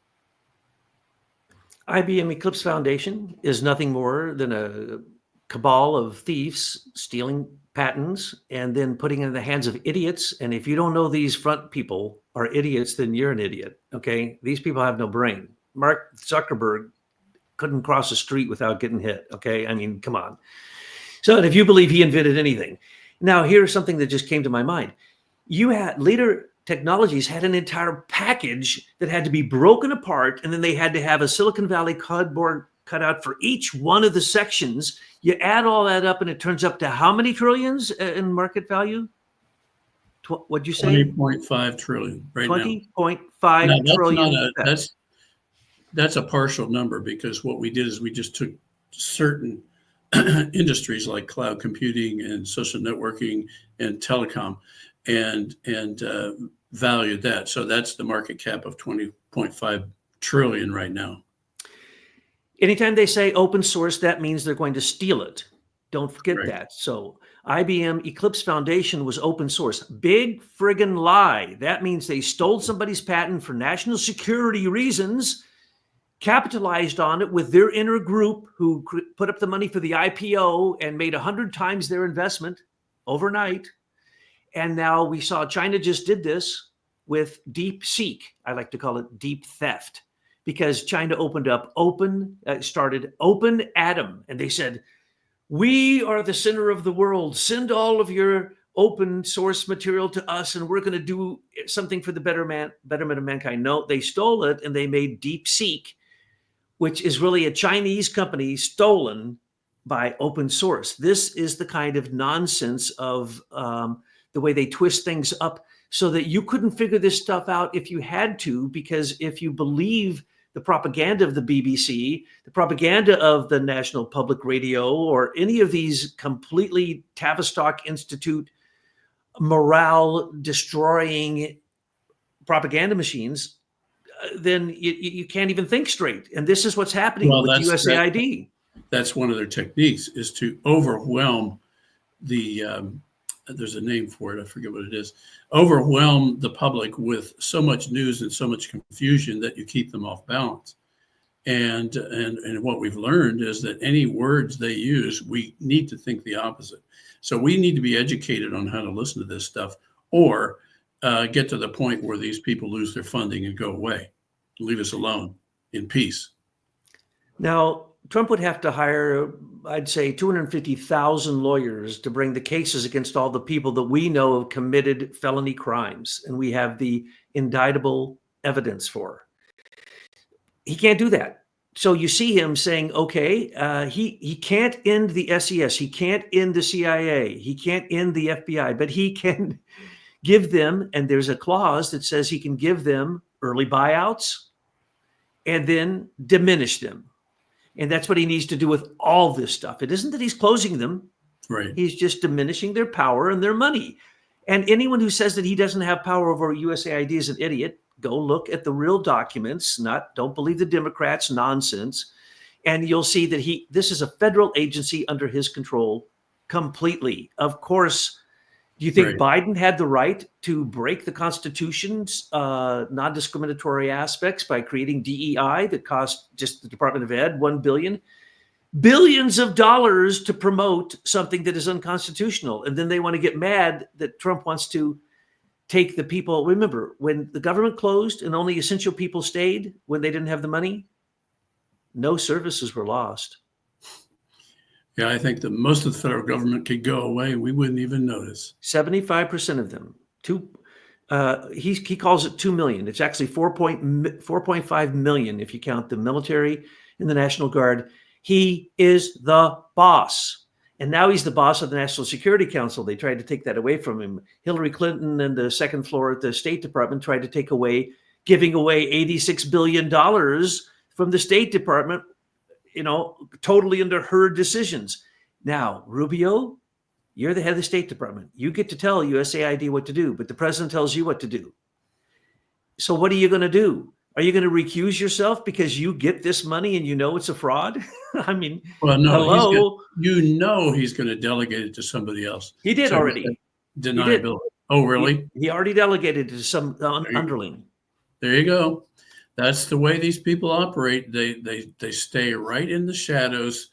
IBM Eclipse Foundation is nothing more than a cabal of thieves stealing patents and then putting it in the hands of idiots. And if you don't know these front people are idiots, then you're an idiot. Okay. These people have no brain. Mark Zuckerberg couldn't cross the street without getting hit. Okay. I mean, come on. So if you believe he invented anything. Now, here's something that just came to my mind. You had Leader Technologies had an entire package that had to be broken apart, and then they had to have a Silicon Valley cardboard cutout for each one of the sections. You add all that up, and it turns up to how many trillions in market value? What'd you say? 20.5 trillion right now. 20.5 trillion. That's a partial number, because what we did is we just took certain industries like cloud computing and social networking and telecom and valued that. So that's the market cap of 20.5 trillion right now. Anytime they say open source, that means they're going to steal it. Don't forget that. So IBM Eclipse Foundation was open source. Big friggin' lie. That means they stole somebody's patent for national security reasons, capitalized on it with their inner group who put up the money for the IPO and made 100 times their investment overnight. And now we saw China just did this with Deep Seek. I like to call it deep theft, because China started Open Atom. And they said, we are the center of the world. Send all of your open source material to us and we're going to do something for the betterment of mankind. No, they stole it and they made DeepSeek, which is really a Chinese company stolen by open source. This is the kind of nonsense of the way they twist things up so that you couldn't figure this stuff out if you had to, because if you believe the propaganda of the BBC, the propaganda of the National Public Radio, or any of these completely Tavistock Institute morale destroying propaganda machines, then you can't even think straight. And this is what's happening with USAID. That's one of their techniques, is to overwhelm the, there's a name for it, I forget what it is, overwhelm the public with so much news and so much confusion that you keep them off balance. And what we've learned is that any words they use, we need to think the opposite. So we need to be educated on how to listen to this stuff, or get to the point where these people lose their funding and go away, leave us alone in peace. Now, Trump would have to hire, I'd say, 250,000 lawyers to bring the cases against all the people that we know have committed felony crimes and we have the indictable evidence for. He can't do that. So you see him saying, okay, he can't end the SES, he can't end the CIA, he can't end the FBI, but he can give them, and there's a clause that says he can give them early buyouts and then diminish them. And that's what he needs to do with all this stuff. It isn't that he's closing them. Right. He's just diminishing their power and their money. And anyone who says that he doesn't have power over USAID is an idiot. Go look at the real documents, don't believe the Democrats' nonsense. And you'll see that this is a federal agency under his control completely. Of course, do you think Biden had the right to break the Constitution's non-discriminatory aspects by creating DEI that cost just the Department of Ed $1 billion? Billions of dollars to promote something that is unconstitutional. And then they want to get mad that Trump wants to take the people. Remember, when the government closed and only essential people stayed when they didn't have the money, no services were lost. Yeah, I think that most of the federal government could go away and we wouldn't even notice. 75% of them. He calls it 2 million. It's actually 4.5 million if you count the military and the National Guard. He is the boss. And now he's the boss of the National Security Council. They tried to take that away from him. Hillary Clinton and the second floor at the State Department tried to take away, giving away $86 billion from the State Department, totally under her decisions. Now, Rubio, you're the head of the State Department. You get to tell USAID what to do, but the president tells you what to do. So what are you going to do? Are you going to recuse yourself because you get this money and you know it's a fraud? I mean, well, no, hello. He's going to delegate it to somebody else. He did already. Deniability. Oh, really? He already delegated it to some underling. There you go. That's the way these people operate. They stay right in the shadows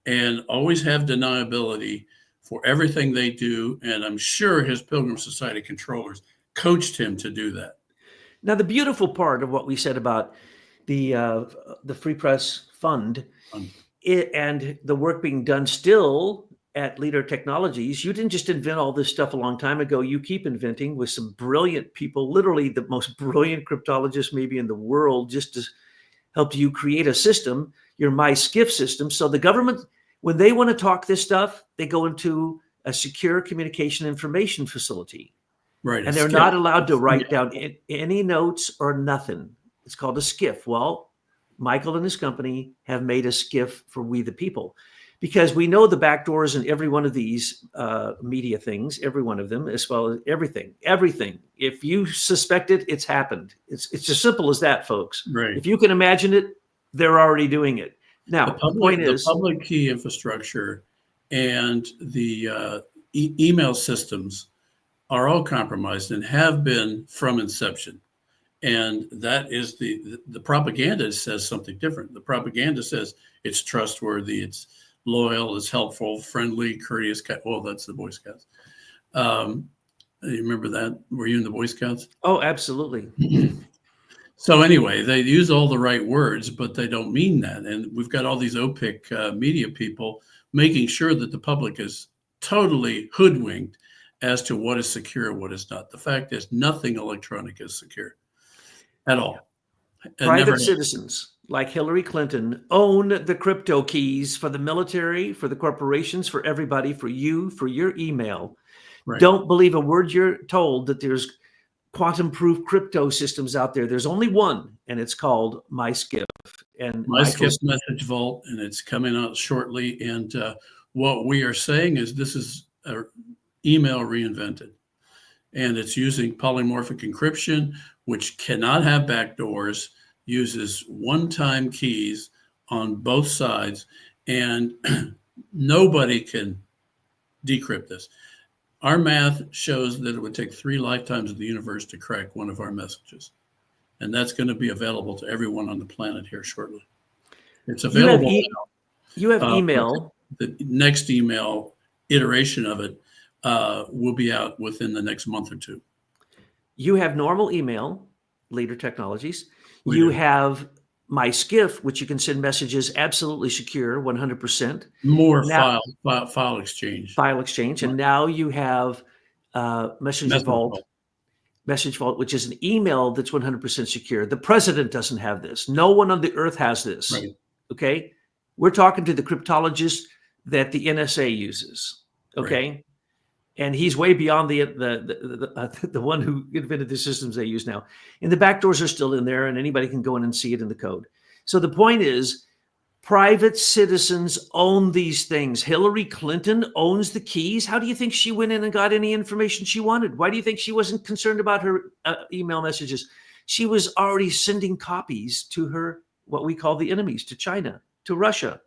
and always have deniability for everything they do. And I'm sure his Pilgrim Society controllers coached him to do that. Now, the beautiful part of what we said about the Free Press Fund and the work being done still at Leader Technologies, you didn't just invent all this stuff a long time ago. You keep inventing with some brilliant people, literally the most brilliant cryptologists maybe in the world, just to help you create a system, your MySkiff system. So the government, when they want to talk this stuff, they go into a secure communication information facility. Right. And they're not allowed to write down any notes or nothing. It's called a skiff. Well, Michael and his company have made a skiff for we the people, because we know the back doors in every one of these media things, every one of them, as well as everything. If you suspect it, it's happened. It's as simple as that, folks. Right. If you can imagine it, they're already doing it. Now, the point is, the public key infrastructure and the email systems are all compromised and have been from inception. And that is the propaganda says something different. The propaganda says it's trustworthy, it's loyal, it's helpful, friendly, courteous. Oh, that's the Boy Scouts. You remember that? Were you in the Boy Scouts? Oh, absolutely. So anyway, they use all the right words, but they don't mean that. And we've got all these OPIC media people making sure that the public is totally hoodwinked as to what is secure and what is not. The fact is, nothing electronic is secure at all. It never Private has. citizens like Hillary Clinton own the crypto keys for the military, for the corporations, for everybody, for you, for your email. Right. Don't believe a word you're told that there's quantum-proof crypto systems out there. There's only one, and it's called MySkiff. And MySkiff Message Vault, and it's coming out shortly. And what we are saying is this is email reinvented. And it's using polymorphic encryption, which cannot have backdoors, uses one-time keys on both sides, and nobody can decrypt this. Our math shows that it would take 3 lifetimes of the universe to crack one of our messages. And that's going to be available to everyone on the planet here shortly. It's available now. You have email. The next email iteration of it will be out within the next month or 2. You have normal email, Leader Technologies. You have MySkiff, which you can send messages absolutely secure, 100%. More file exchange. File exchange. And now you have Message Vault, which is an email that's 100% secure. The president doesn't have this. No one on the earth has this. Right. Okay? We're talking to the cryptologist that the NSA uses. Okay? Right. And he's way beyond the one who invented the systems they use now. And the backdoors are still in there, and anybody can go in and see it in the code. So the point is, private citizens own these things. Hillary Clinton owns the keys. How do you think she went in and got any information she wanted? Why do you think she wasn't concerned about her email messages? She was already sending copies to her, what we call the enemies, to China, to Russia.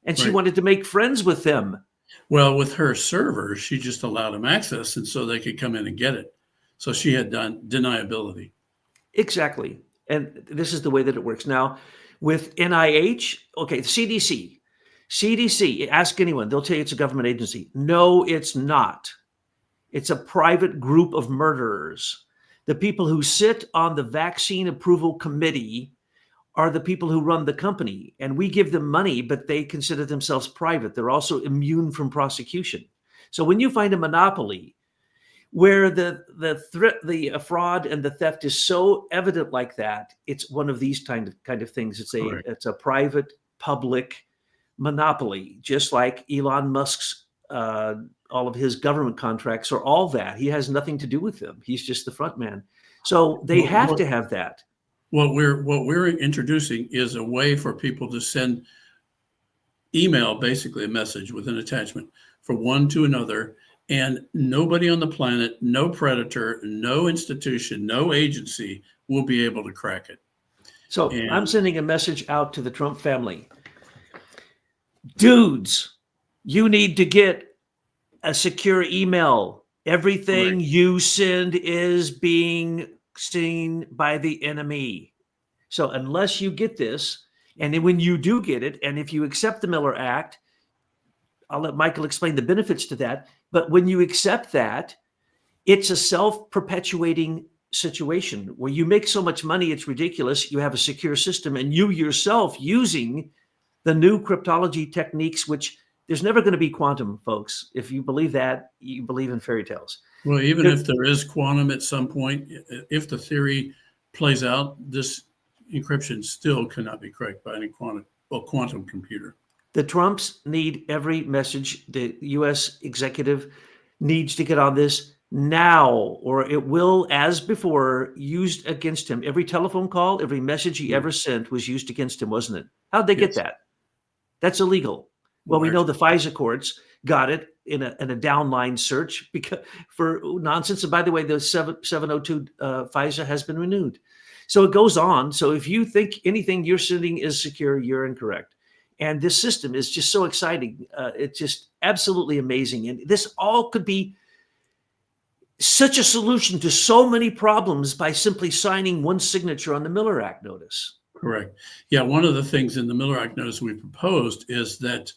And she wanted to make friends with them. Well, with her server, she just allowed them access, and so they could come in and get it. So she had done deniability. Exactly. And this is the way that it works. Now, with NIH, okay, CDC, ask anyone, they'll tell you it's a government agency. No, it's not. It's a private group of murderers. The people who sit on the vaccine approval committee are the people who run the company, and we give them money, but they consider themselves private. They're also immune from prosecution. So when you find a monopoly where the threat, the fraud and the theft is so evident like that, it's one of these kind of things. It's a private public monopoly, just like Elon Musk's all of his government contracts are all that. He has nothing to do with them. He's just the front man. So they have to have that. What we're introducing is a way for people to send email, basically a message with an attachment for one to another, and nobody on the planet, no predator, no institution, no agency will be able to crack it. So I'm sending a message out to the Trump family. Dudes, you need to get a secure email. Everything you send is being seen by the enemy. So unless you get this, and then when you do get it, and if you accept the Miller Act, I'll let Michael explain the benefits to that. But when you accept that, it's a self-perpetuating situation where you make so much money, it's ridiculous. You have a secure system, and you yourself using the new cryptology techniques, which there's never going to be quantum, folks. If you believe that, you believe in fairy tales. Well, even if there is quantum at some point, if the theory plays out, this encryption still cannot be cracked by any quantum computer. The Trumps need every message. The U.S. executive needs to get on this now, or it will, as before, used against him. Every telephone call, every message he ever sent was used against him, wasn't it? How'd they get that? That's illegal. Well, we know the FISA courts got it in a downline search because for nonsense. And by the way, the 702 FISA has been renewed. So it goes on. So if you think anything you're sending is secure, you're incorrect. And this system is just so exciting. It's just absolutely amazing. And this all could be such a solution to so many problems by simply signing one signature on the Miller Act notice. Correct. Yeah, one of the things in the Miller Act notice we proposed is that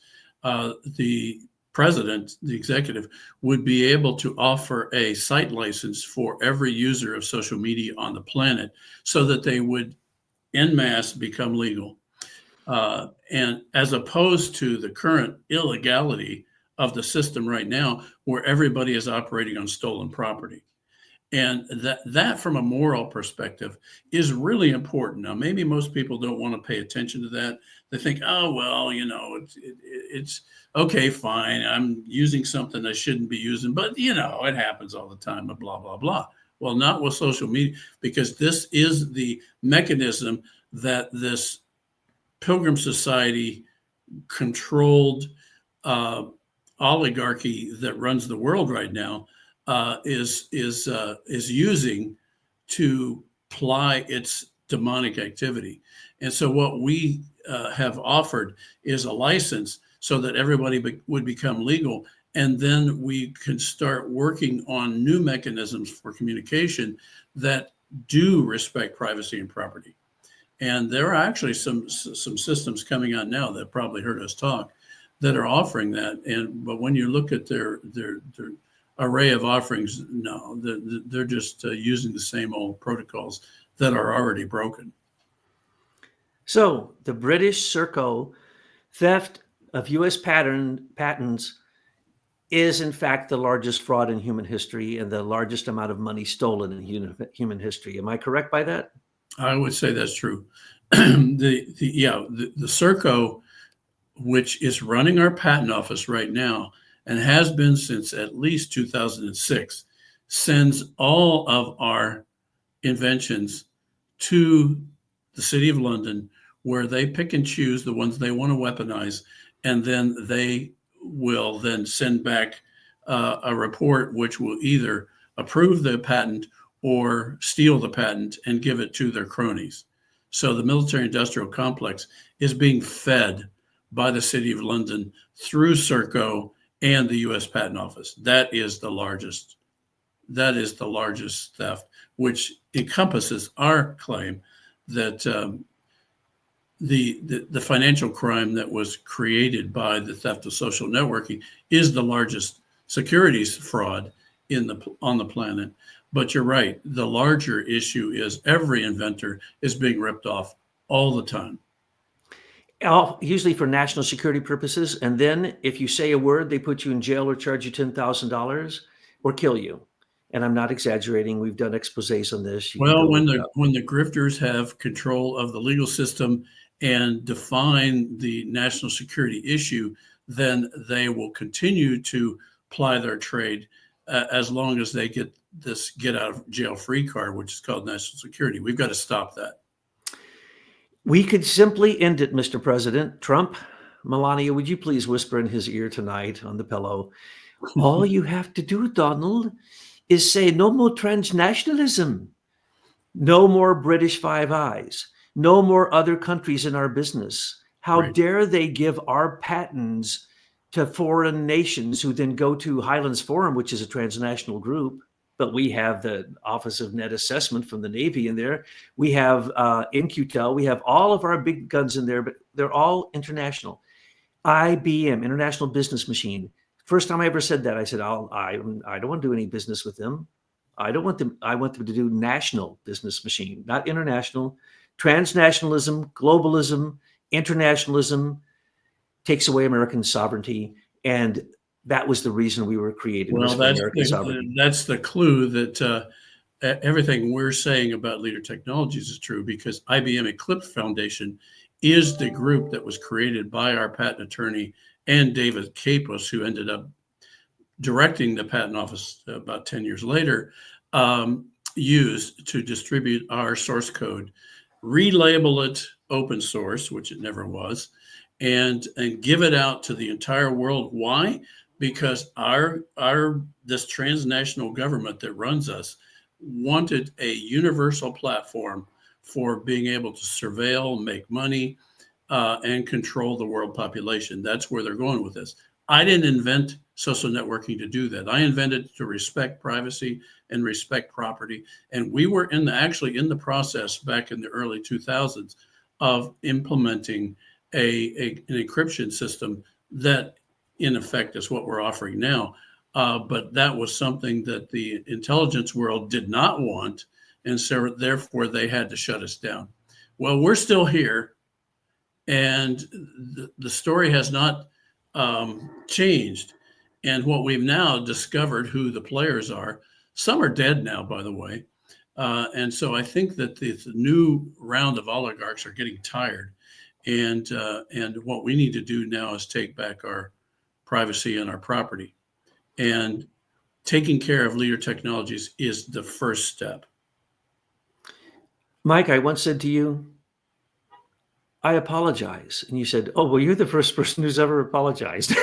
the president, the executive, would be able to offer a site license for every user of social media on the planet so that they would en masse become legal. And as opposed to the current illegality of the system right now where everybody is operating on stolen property. And that from a moral perspective is really important. Now, maybe most people don't want to pay attention to that. They think, oh, well, it's okay, fine. I'm using something I shouldn't be using, but it happens all the time, and blah, blah, blah. Well, not with social media, because this is the mechanism that this Pilgrim Society controlled oligarchy that runs the world right now is using to ply its demonic activity. And so what we have offered is a license so that everybody would become legal. And then we can start working on new mechanisms for communication that do respect privacy and property. And there are actually some systems coming out now that probably heard us talk that are offering that. But when you look at their array of offerings, no, they're just using the same old protocols that are already broken. So the British Serco theft of U.S. patents is in fact the largest fraud in human history and the largest amount of money stolen in human history. Am I correct by that? I would say that's true. The Serco, which is running our patent office right now and has been since at least 2006, sends all of our inventions to the City of London, where they pick and choose the ones they want to weaponize, and then they will then send back a report which will either approve the patent or steal the patent and give it to their cronies. So the military-industrial complex is being fed by the City of London through Serco and the U.S. Patent Office. That is the largest theft, which encompasses our claim that the financial crime that was created by the theft of social networking is the largest securities fraud on the planet. But you're right. The larger issue is every inventor is being ripped off all the time. Usually for national security purposes. And then if you say a word, they put you in jail or charge you $10,000 or kill you. And I'm not exaggerating. We've done exposés on this. Well, when the grifters have control of the legal system and define the national security issue, then they will continue to ply their trade as long as they get this get out of jail free card, which is called national security. We've got to stop that. We could simply end it, Mr. President. Trump, Melania, would you please whisper in his ear tonight on the pillow? All you have to do, Donald, is say no more transnationalism, no more British Five Eyes, no more other countries in our business. How dare they give our patents to foreign nations who then go to Highlands Forum, which is a transnational group. But we have the Office of Net Assessment from the Navy in there. We have In-Q-Tel. We have all of our big guns in there, but they're all international. IBM, International Business Machine. First time I ever said that, I said, I don't want to do any business with them. I don't want them. I want them to do national business machine, not international. Transnationalism, globalism, internationalism takes away American sovereignty. And that was the reason we were created. Well, that's the clue that everything we're saying about Leader Technologies is true, because IBM Eclipse Foundation is the group that was created by our patent attorney and David Capos, who ended up directing the patent office about 10 years later, used to distribute our source code, relabel it open source, which it never was, and give it out to the entire world. Why? Because this transnational government that runs us wanted a universal platform for being able to surveil, make money, and control the world population. That's where they're going with this. I didn't invent social networking to do that. I invented it to respect privacy and respect property. And we were actually in the process back in the early 2000s of implementing an encryption system that, in effect, is what we're offering now. But that was something that the intelligence world did not want, and so therefore they had to shut us down. Well, we're still here, and the story has not changed. And what we've now discovered who the players are, some are dead now, by the way. And so I think that the new round of oligarchs are getting tired. And what we need to do now is take back our privacy and our property. And taking care of leader technologies is the first step. Mike, I once said to you, I apologize. And you said, oh, well, you're the first person who's ever apologized.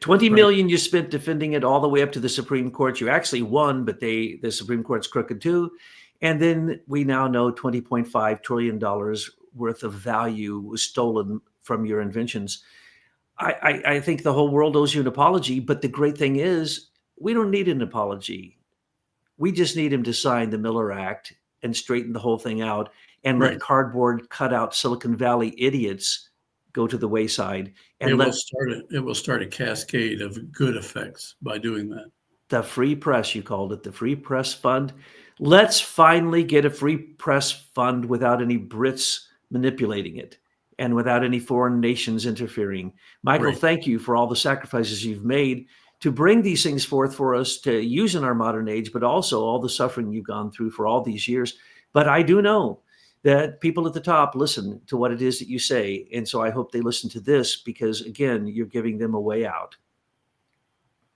20 Right. million you spent defending it all the way up to the Supreme Court. You actually won, but the Supreme Court's crooked too. And then we now know $20.5 trillion worth of value was stolen from your inventions. I think the whole world owes you an apology. But the great thing is, we don't need an apology. We just need him to sign the Miller Act and straighten the whole thing out and Right. let cardboard cutout Silicon Valley idiots go to the wayside. And It let will start a cascade of good effects by doing that. the free press, you called it, the Free Press Fund. Let's finally get a free press fund without any Brits manipulating it and without any foreign nations interfering. Michael, Right. thank you for all the sacrifices you've made to bring these things forth for us to use in our modern age, but also all the suffering you've gone through for all these years. But I do know that people at the top listen to what it is that you say. And so I hope they listen to this because, again, you're giving them a way out.